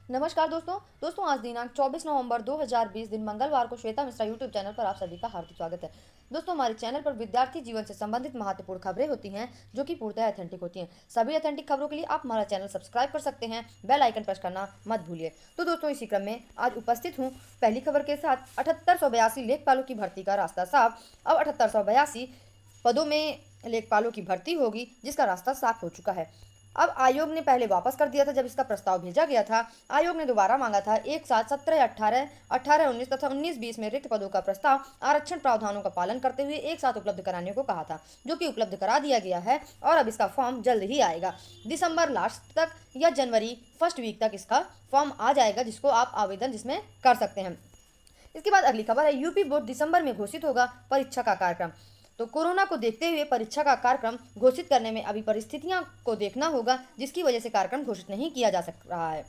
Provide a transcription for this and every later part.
नमस्कार दोस्तों आज दिनांक 24 नवंबर 2020 दिन मंगलवार को श्वेता मिश्रा यूट्यूब चैनल पर आप सभी का हार्दिक स्वागत है। दोस्तों हमारे चैनल पर विद्यार्थी जीवन से संबंधित महत्वपूर्ण खबरें होती हैं जो कि पूर्णतः ऑथेंटिक होती हैं। सभी ऑथेंटिक खबरों के लिए आप हमारा चैनल सब्सक्राइब कर सकते हैं, बेल आइकन प्रेस करना मत भूलिए। तो दोस्तों इसी क्रम में आज उपस्थित हूँ पहली खबर के साथ। 7882 लेखपालों की भर्ती का रास्ता साफ। अब 7882 पदों में लेखपालों की भर्ती होगी, जिसका रास्ता साफ हो चुका है। अब आयोग ने पहले वापस कर दिया था जब इसका प्रस्ताव भेजा गया था। आयोग ने दोबारा मांगा था एक साथ 17 18 18 19 तथा 19 20 में रिक्त पदों का प्रस्ताव आरक्षण प्रावधानों का पालन करते हुए एक साथ उपलब्ध कराने को कहा था, जो कि उपलब्ध करा दिया गया है और अब इसका फॉर्म जल्द ही आएगा। दिसंबर लास्ट तक या जनवरी फर्स्ट वीक तक इसका फॉर्म आ जाएगा, जिसको आप आवेदन जिसमें कर सकते हैं। इसके बाद अगली खबर है, यूपी बोर्ड दिसंबर में घोषित होगा परीक्षा का कार्यक्रम। तो कोरोना को देखते हुए परीक्षा का कार्यक्रम घोषित करने में अभी परिस्थितियां को देखना होगा, जिसकी वजह से कार्यक्रम घोषित नहीं किया जा सक रहा है।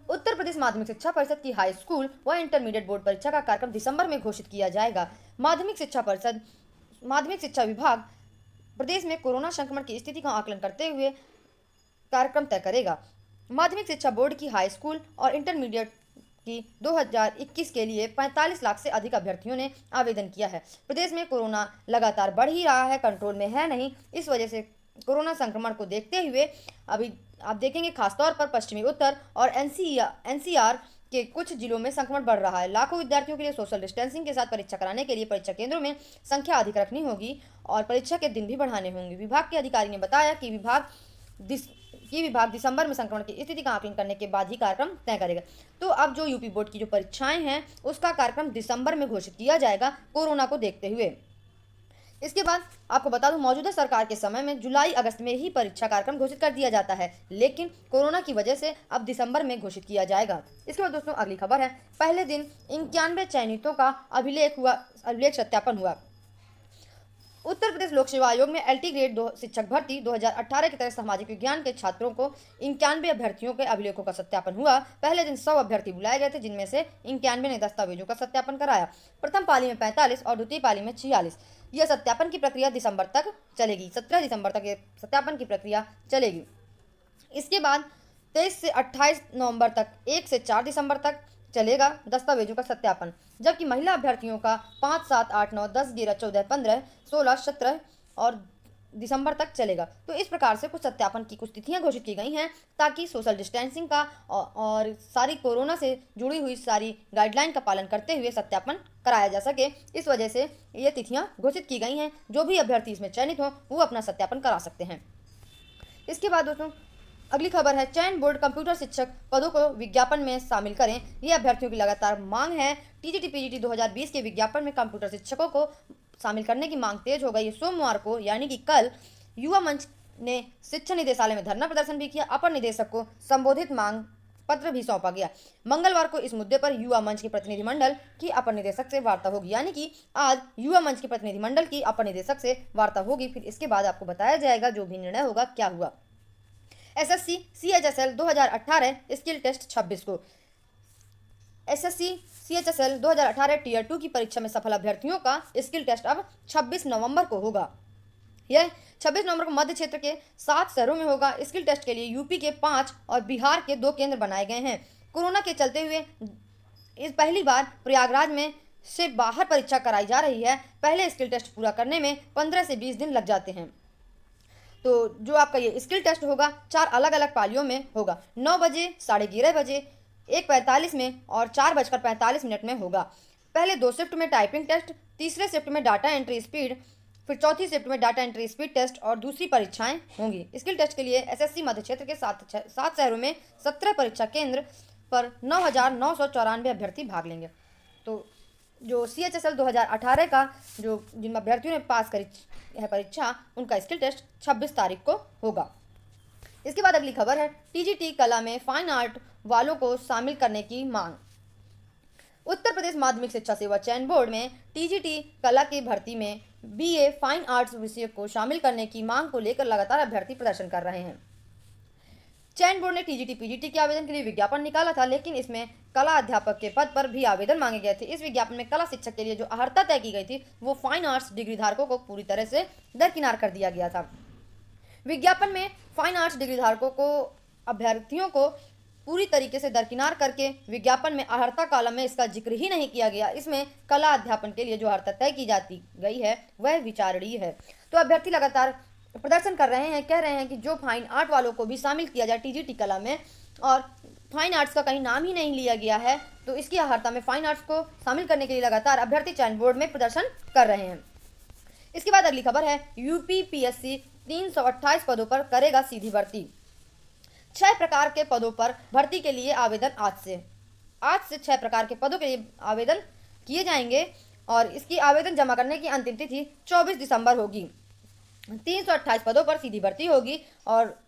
उत्तर प्रदेश माध्यमिक शिक्षा परिषद की हाई स्कूल व इंटरमीडिएट बोर्ड परीक्षा का कार्यक्रम दिसंबर में घोषित किया जाएगा। माध्यमिक शिक्षा विभाग प्रदेश में कोरोना संक्रमण की स्थिति का आकलन करते हुए कार्यक्रम तय करेगा। माध्यमिक शिक्षा बोर्ड की हाई स्कूल और इंटरमीडिएट की 2021 के लिए 45 लाख से अधिक अभ्यर्थियों ने आवेदन किया है। प्रदेश में कोरोना लगातार बढ़ ही रहा है, कंट्रोल में है नहीं। इस वजह से कोरोना संक्रमण को देखते हुए अभी आप देखेंगे खासतौर पर पश्चिमी उत्तर और एनसीआर के कुछ जिलों में संक्रमण बढ़ रहा है। लाखों विद्यार्थियों के लिए सोशल डिस्टेंसिंग के साथ परीक्षा कराने के लिए परीक्षा केंद्रों में संख्या अधिक रखनी होगी और परीक्षा के दिन भी बढ़ाने होंगे। विभाग के अधिकारी ने बताया कि विभाग दिसंबर में संक्रमण की स्थिति का आकलन करने के बाद ही कार्यक्रम तय करेगा। तो अब जो यूपी बोर्ड की जो परीक्षाएं हैं उसका कार्यक्रम दिसंबर में घोषित किया जाएगा कोरोना को देखते हुए। इसके बाद आपको बता दूं, मौजूदा सरकार के समय में जुलाई अगस्त में ही परीक्षा कार्यक्रम घोषित कर दिया जाता है, लेकिन कोरोना की वजह से अब दिसंबर में घोषित किया जाएगा। इसके बाद दोस्तों अगली खबर है, पहले दिन 91 चयनितों का अभिलेख सत्यापन हुआ। उत्तर प्रदेश लोक सेवा आयोग में एलटी ग्रेड शिक्षक भर्ती 2018 के तहत सामाजिक विज्ञान के छात्रों को 91 अभ्यर्थियों के अभिलेखों का सत्यापन हुआ। पहले दिन 100 अभ्यर्थी बुलाए गए थे, जिनमें से 91 ने दस्तावेजों का सत्यापन कराया। प्रथम पाली में 45 और द्वितीय पाली में 46। यह सत्यापन की प्रक्रिया दिसंबर तक चलेगी। 17 दिसंबर तक ये सत्यापन की प्रक्रिया चलेगी। इसके बाद 23 से 28 नवंबर तक 1 से 4 दिसंबर तक चलेगा दस्तावेजों का सत्यापन, जबकि महिला अभ्यर्थियों का 5 7 8 9 10 11 14 15 16 17 और दिसंबर तक चलेगा। तो इस प्रकार से कुछ सत्यापन की कुछ तिथियां घोषित की गई हैं, ताकि सोशल डिस्टेंसिंग का और सारी कोरोना से जुड़ी हुई सारी गाइडलाइन का पालन करते हुए सत्यापन कराया जा सके। इस वजह से ये तिथियां घोषित की गई हैं। जो भी अभ्यर्थी इसमें चयनित हो वो अपना सत्यापन करा सकते हैं। इसके बाद दोस्तों अगली खबर है, चयन बोर्ड कंप्यूटर शिक्षक पदों को विज्ञापन में शामिल करें। ये अभ्यर्थियों की लगातार मांग है। टीजीटी पीजीटी 2020 के विज्ञापन में कंप्यूटर शिक्षकों को शामिल करने की मांग तेज हो गई। सोमवार को यानी कि कल युवा मंच ने शिक्षा निदेशालय में धरना प्रदर्शन भी किया। अपर निदेशक को संबोधित मांग पत्र भी सौंपा गया। मंगलवार को इस मुद्दे पर युवा मंच के प्रतिनिधिमंडल की अपर निदेशक से वार्ता होगी, यानी कि आज युवा मंच के प्रतिनिधिमंडल की अपर निदेशक से वार्ता होगी। फिर इसके बाद आपको बताया जाएगा जो भी निर्णय होगा क्या हुआ। एसएससी सीएचएसएल 2018 स्किल टेस्ट 26 को। एसएससी सीएचएसएल 2018 टीयर 2 की परीक्षा में सफल अभ्यर्थियों का स्किल टेस्ट अब 26 नवंबर को होगा। यह 26 नवंबर को मध्य क्षेत्र के 7 शहरों में होगा। स्किल टेस्ट के लिए यूपी के 5 और बिहार के 2 केंद्र बनाए गए हैं। कोरोना के चलते हुए इस पहली बार प्रयागराज में से बाहर परीक्षा कराई जा रही है। पहले स्किल टेस्ट पूरा करने में 15 से 20 दिन लग जाते हैं। तो जो आपका ये स्किल टेस्ट होगा 4 अलग अलग पालियों में होगा। 9 बजे, 11:30 बजे, 1:45 में और 4:45 में होगा। पहले 2 शिफ्ट में टाइपिंग टेस्ट, तीसरे शिफ्ट में डाटा एंट्री स्पीड, फिर चौथी शिफ्ट में डाटा एंट्री स्पीड टेस्ट और दूसरी परीक्षाएं होंगी। स्किल टेस्ट के लिए एसएससी मध्य क्षेत्र के 7 शहरों में 17 परीक्षा केंद्र पर 9,994 अभ्यर्थी भाग लेंगे। तो जो सीएचएसएल 2018 का जो जिन अभ्यर्थियों ने पास करी है परीक्षा, उनका स्किल टेस्ट 26 तारीख को होगा। इसके बाद अगली खबर है, टीजीटी कला में फाइन आर्ट वालों को शामिल करने की मांग। उत्तर प्रदेश माध्यमिक शिक्षा सेवा चयन बोर्ड में टीजीटी कला की भर्ती में बीए फाइन आर्ट्स विषय को शामिल करने की मांग को लेकर लगातार अभ्यर्थी प्रदर्शन कर रहे हैं। चयन बोर्ड ने टीजीटी पीजीटी के आवेदन के लिए विज्ञापन निकाला था, लेकिन इसमें कला अध्यापक के पद पर भी आवेदन मांगे गए थे। इस विज्ञापन में कला शिक्षक के लिए जो अर्हता तय की गई थी वो फाइन आर्ट्स डिग्री धारकों को पूरी तरह से दरकिनार कर दिया गया था। विज्ञापन में फाइन आर्ट्स डिग्री धारकों को अभ्यर्थियों को पूरी तरीके से दरकिनार करके विज्ञापन में अर्हता कॉलम में इसका जिक्र ही नहीं किया गया। इसमें कला अध्यापन के लिए जो अर्हता तय की जाती गई है वह विचारणीय है। तो अभ्यर्थी लगातार प्रदर्शन कर रहे हैं, कह रहे हैं कि जो फाइन आर्ट वालों को भी शामिल किया जाए टीजीटी कला में, और फाइन आर्ट्स का कहीं नाम ही नहीं लिया गया है, तो इसकी अर्हता में फाइन आर्ट्स को शामिल करने के लिए लगातार अभ्यर्थी चयन बोर्ड में प्रदर्शन कर रहे हैं। इसके बाद अगली खबर है, यूपी पीएससी 328 पदों पर करेगा सीधी भर्ती। 6 प्रकार के पदों पर भर्ती के लिए आवेदन आज से 6 प्रकार के पदों के लिए आवेदन किए जाएंगे और इसकी आवेदन जमा करने की अंतिम तिथि 24 दिसंबर होगी। 328 पदों पर सीधी भर्ती होगी और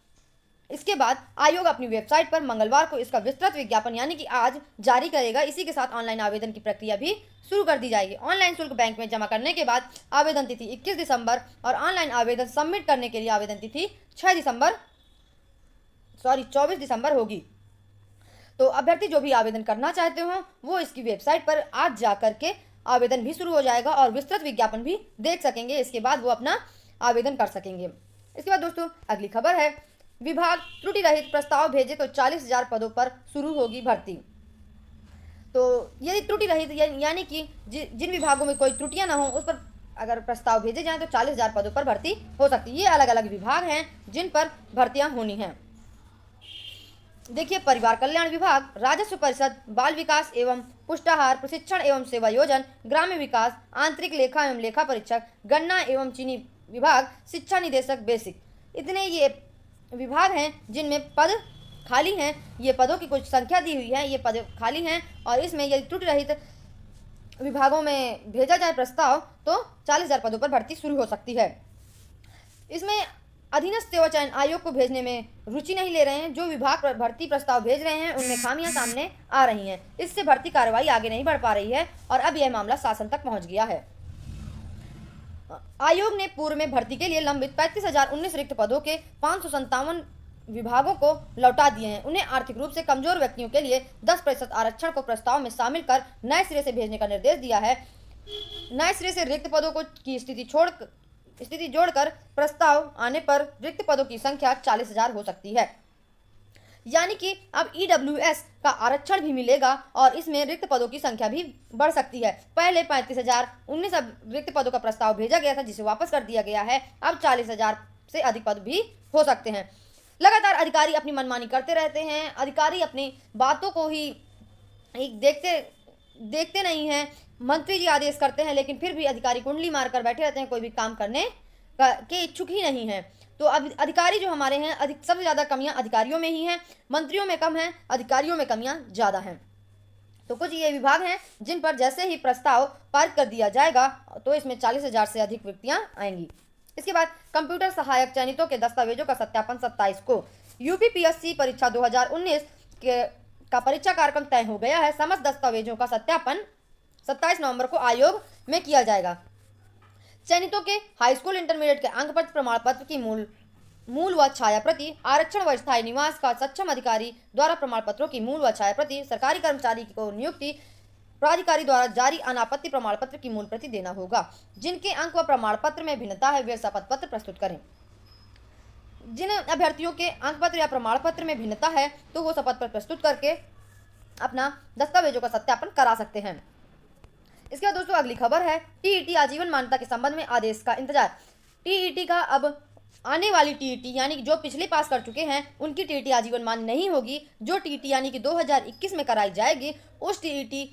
इसके बाद आयोग अपनी वेबसाइट पर मंगलवार को इसका विस्तृत विज्ञापन यानी कि आज जारी करेगा। इसी के साथ ऑनलाइन आवेदन की प्रक्रिया भी शुरू कर दी जाएगी। ऑनलाइन शुल्क बैंक में जमा करने के बाद आवेदन तिथि 21 दिसंबर और ऑनलाइन आवेदन सबमिट करने के लिए आवेदन तिथि 24 दिसंबर होगी। तो अभ्यर्थी जो भी आवेदन करना चाहते हो वो इसकी वेबसाइट पर आज जा करके आवेदन भी शुरू हो जाएगा और विस्तृत विज्ञापन भी देख सकेंगे। इसके बाद वो अपना आवेदन कर सकेंगे। इसके बाद दोस्तों अगली खबर है, विभाग त्रुटि रहित प्रस्ताव भेजे तो 40,000 पदों पर शुरू होगी भर्ती। तो यदि त्रुटि रहित यानी कि जिन विभागों में कोई त्रुटियां ना हो उस पर अगर प्रस्ताव भेजे जाएं तो 40,000 पदों पर भर्ती हो सकती है। ये अलग अलग विभाग हैं जिन पर भर्तियां होनी हैं। देखिए, परिवार कल्याण विभाग, राजस्व परिषद, बाल विकास एवं पुष्टाहार प्रशिक्षण एवं सेवा योजन, ग्राम्य विकास, आंतरिक लेखा एवं लेखा परीक्षक, गन्ना एवं चीनी विभाग, शिक्षा निदेशक बेसिक, इतने ये विभाग हैं जिनमें पद खाली हैं। ये पदों की कुछ संख्या दी हुई है, ये पद खाली हैं और इसमें यदि त्रुटि रहित विभागों में भेजा जाए प्रस्ताव तो 40,000 पदों पर भर्ती शुरू हो सकती है। इसमें अधीनस्थ सेवा चयन आयोग को भेजने में रुचि नहीं ले रहे हैं। जो विभाग भर्ती प्रस्ताव भेज रहे हैं उनमें खामियां सामने आ रही हैं। इससे भर्ती कार्रवाई आगे नहीं बढ़ पा रही है और अब यह मामला शासन तक पहुंच गया है। आयोग ने पूर्व में भर्ती के लिए लंबित 35,019 रिक्त पदों के 557 विभागों को लौटा दिए हैं। उन्हें आर्थिक रूप से कमजोर व्यक्तियों के लिए 10% आरक्षण को प्रस्ताव में शामिल कर नए सिरे से भेजने का निर्देश दिया है। नए सिरे से रिक्त पदों को की स्थिति जोड़कर प्रस्ताव आने पर रिक्त पदों की संख्या 40,000 हो सकती है। यानी कि अब ईडब्ल्यूएस का आरक्षण भी मिलेगा और इसमें रिक्त पदों की संख्या भी बढ़ सकती है। पहले 35,019 रिक्त पदों का प्रस्ताव भेजा गया था जिसे वापस कर दिया गया है। अब 40,000 से अधिक पद भी हो सकते हैं। लगातार अधिकारी अपनी मनमानी करते रहते हैं। अधिकारी अपनी बातों को ही देखते नहीं हैं। मंत्री जी आदेश करते हैं लेकिन फिर भी अधिकारी कुंडली मारकर बैठे रहते हैं, कोई भी काम करने के इच्छुक ही नहीं है। तो अब अधिकारी जो हमारे हैं सबसे ज़्यादा कमियां अधिकारियों में ही हैं। मंत्रियों में कम है, अधिकारियों में कमियां ज़्यादा हैं। तो कुछ ये विभाग हैं जिन पर जैसे ही प्रस्ताव पारित कर दिया जाएगा तो इसमें 40,000 से अधिक व्यक्तियां आएंगी। इसके बाद कंप्यूटर सहायक चयनितों के दस्तावेजों का सत्यापन 27 को। यूपी पीएससी परीक्षा 2019 का परीक्षा कार्यक्रम तय हो गया है। समस्त दस्तावेजों का सत्यापन 27 नवंबर को आयोग में किया जाएगा। चयनितों के हाई स्कूल इंटरमीडिएट के अंक पत्र प्रमाण पत्र की मूल व छाया प्रति, आरक्षण व स्थायी निवास का सक्षम अधिकारी द्वारा प्रमाण पत्रों की मूल व छाया प्रति, सरकारी कर्मचारी को नियुक्ति प्राधिकारी द्वारा जारी अनापत्ति प्रमाण पत्र की मूल प्रति देना होगा। जिनके अंक व प्रमाण पत्र में भिन्नता है वे शपथ पत्र प्रस्तुत करें। जिन अभ्यर्थियों के अंक पत्र या प्रमाण पत्र में भिन्नता है तो वो शपथ पत्र प्रस्तुत करके अपना दस्तावेजों का सत्यापन करा सकते हैं। इसके बाद दोस्तों अगली खबर है, टीईटी आजीवन मान्यता के संबंध में आदेश का इंतजार। टीईटी का अब आने वाली टीईटी यानी कि जो पिछले पास कर चुके हैं उनकी टीईटी आजीवन मान्य नहीं होगी। जो टीईटी यानी कि 2021 में कराई जाएगी उस टीईटी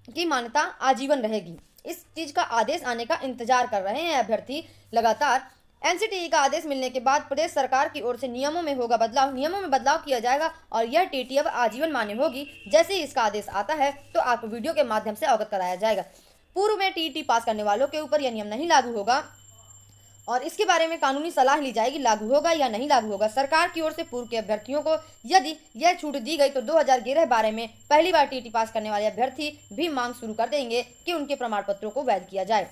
की मान्यता आजीवन रहेगी। इस चीज का आदेश आने का इंतजार कर रहे हैं अभ्यर्थी लगातार। एनसीटीई का आदेश मिलने के बाद प्रदेश सरकार की ओर से नियमों में होगा बदलाव। नियमों में बदलाव किया जाएगा और यह टीईटी अब आजीवन मान्य होगी। जैसे ही इसका आदेश आता है तो आपको वीडियो के माध्यम से अवगत कराया जाएगा। पूर्व में टीईटी पास करने वालों के ऊपर यह नियम नहीं लागू होगा और इसके बारे में कानूनी सलाह ली जाएगी लागू होगा या नहीं लागू होगा। सरकार की ओर से पूर्व के अभ्यर्थियों को यदि यह छूट दी गई तो 2011-12 में पहली बार टीईटी पास करने वाले अभ्यर्थी भी मांग शुरू कर देंगे कि उनके प्रमाण पत्रों को वैध किया जाए।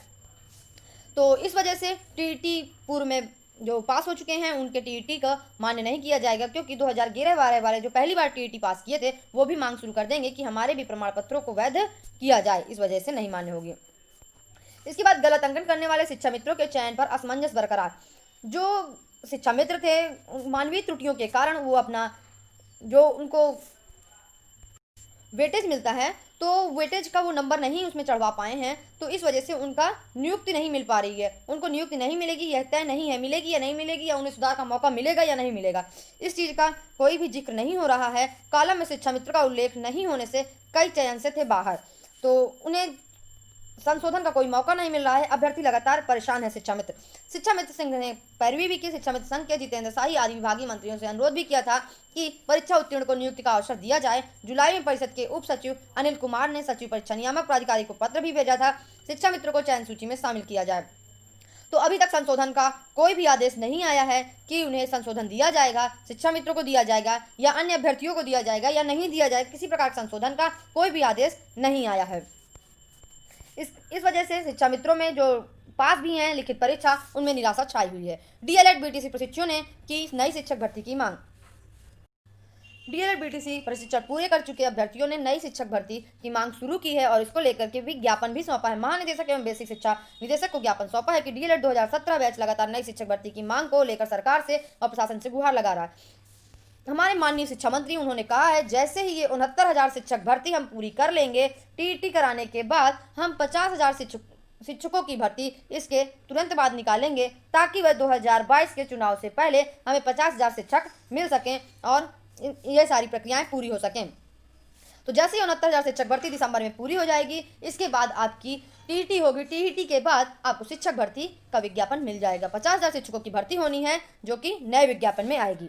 तो इस वजह से टीईटी पूर्व में जो पास हो चुके हैं उनके टीईटी का मान्य नहीं किया जाएगा, क्योंकि 2011-12 वाले जो पहली बार टीईटी पास किए थे वो भी मांग शुरू कर देंगे कि हमारे भी प्रमाण पत्रों को वैध किया जाए। इस वजह से नहीं मान्य होगी। इसके बाद गलत अंकन करने वाले शिक्षा मित्रों के चयन पर असमंजस बरकरार। जो शिक्षा मित्र थे मानवीय त्रुटियों के कारण वो अपना जो उनको वेटेज मिलता है, तो वेटेज का वो नंबर नहीं उसमें चढ़वा पाए हैं, तो इस वजह से उनका नियुक्ति नहीं मिल पा रही है। उनको नियुक्ति नहीं मिलेगी, यह तय नहीं है मिलेगी या नहीं मिलेगी, या उन्हें सुधार का मौका मिलेगा या नहीं मिलेगा। इस चीज़ का कोई भी जिक्र नहीं हो रहा है। कॉलम में शिक्षा मित्र का उल्लेख नहीं होने से कई चयन से थे बाहर, तो उन्हें संशोधन का कोई मौका नहीं मिल रहा है। अभ्यर्थी लगातार परेशान है। शिक्षा मित्र संघ ने पैरवी भी की। शिक्षा मित्र संघ के जितेंद्र शाही आदि विभागीय मंत्रियों से अनुरोध भी किया था कि परीक्षा उत्तीर्ण को नियुक्ति का अवसर दिया जाए। जुलाई में परिषद के उप सचिव अनिल कुमार ने सचिव परीक्षा नियामक प्राधिकारी को पत्र भी भेजा था, शिक्षा मित्र को चयन सूची में शामिल किया जाए। तो अभी तक संशोधन का कोई भी आदेश नहीं आया है कि उन्हें संशोधन दिया जाएगा, शिक्षा मित्रों को दिया जाएगा या अन्य अभ्यर्थियों को दिया जाएगा या नहीं दिया जाएगा। किसी प्रकार संशोधन का कोई भी आदेश नहीं आया है। इस वजह से शिक्षा मित्रों में जो पास भी हैं लिखित परीक्षा, उनमें निराशा छाई हुई है। डीएलएड बीटीसी प्रशिक्षुओं ने की नई शिक्षक भर्ती की मांग। डीएलएड बीटीसी प्रशिक्षण पूरे कर चुके अभ्यर्थियों ने नई शिक्षक भर्ती की मांग शुरू की है और इसको लेकर के विज्ञापन भी सौंपा है। महानिदेशक एवं बेसिक शिक्षा निदेशक को ज्ञापन सौंपा है कि डीएलएड 2017 बैच लगातार नई शिक्षक भर्ती की मांग को लेकर सरकार से और प्रशासन से गुहार लगा रहा है। हमारे माननीय शिक्षा मंत्री उन्होंने कहा है, जैसे ही ये 69,000 शिक्षक भर्ती हम पूरी कर लेंगे, टीईटी कराने के बाद हम 50,000 शिक्षकों की भर्ती इसके तुरंत बाद निकालेंगे, ताकि वह 2022 के चुनाव से पहले हमें 50,000 शिक्षक मिल सकें और ये सारी प्रक्रियाएं पूरी हो सकें। तो जैसे ही 69,000 शिक्षक भर्ती दिसंबर में पूरी हो जाएगी, इसके बाद आपकी टीईटी होगी। टीईटी के बाद आपको शिक्षक भर्ती का विज्ञापन मिल जाएगा। 50,000 शिक्षकों की भर्ती होनी है, जो कि नए विज्ञापन में आएगी।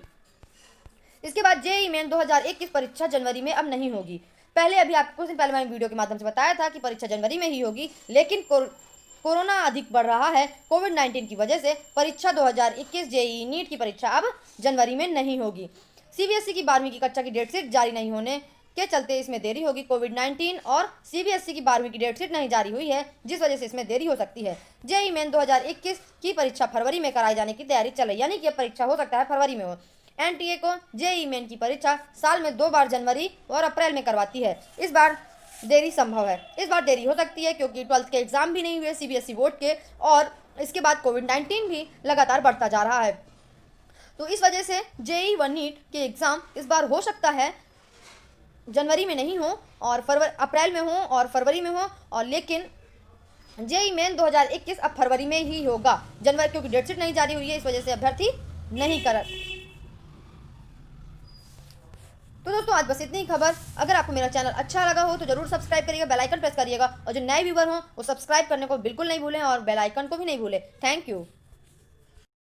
इसके बाद जेईई मेन 2021 परीक्षा जनवरी में अब नहीं होगी। पहले अभी आपको कुछ दिन पहले मैंने वीडियो के माध्यम से बताया था कि परीक्षा जनवरी में ही होगी, लेकिन कोरोना अधिक बढ़ रहा है। कोविड-19 की वजह से परीक्षा 2021 जेईई नीट की परीक्षा अब जनवरी में नहीं होगी। सीबीएसई की 12वीं की कक्षा की डेट शीट जारी नहीं होने के चलते इसमें देरी होगी। कोविड-19 और सीबीएसई की 12वीं की डेट शीट नहीं जारी हुई है, जिस वजह से इसमें देरी हो सकती है। जेईई मेन 2021 की परीक्षा फरवरी में कराए जाने की तैयारी चल रही है, यानी कि परीक्षा हो सकता है फरवरी में हो। एनटीए को जेईई मेन की परीक्षा साल में 2 बार जनवरी और अप्रैल में करवाती है। इस बार देरी संभव है, इस बार देरी हो सकती है क्योंकि 12th के एग्जाम भी नहीं हुए सीबीएसई बोर्ड के, और इसके बाद कोविड-19 भी लगातार बढ़ता जा रहा है। तो इस वजह से जेईई व नीट के एग्ज़ाम इस बार हो सकता है जनवरी में नहीं हो और अप्रैल में हो और फरवरी में हो, और लेकिन जेईई मेन 2021 अब फरवरी में ही होगा। जनवरी क्योंकि डेट शीट नहीं जारी हुई है, इस वजह से अभ्यर्थी नहीं कर। तो दोस्तों आज बस इतनी ही खबर। अगर आपको मेरा चैनल अच्छा लगा हो तो जरूर सब्सक्राइब करिएगा, बेल आइकन प्रेस करिएगा, और जो नए व्यूवर हो वो सब्सक्राइब करने को बिल्कुल नहीं भूलें और बेल आइकन को भी नहीं भूलें। Thank you.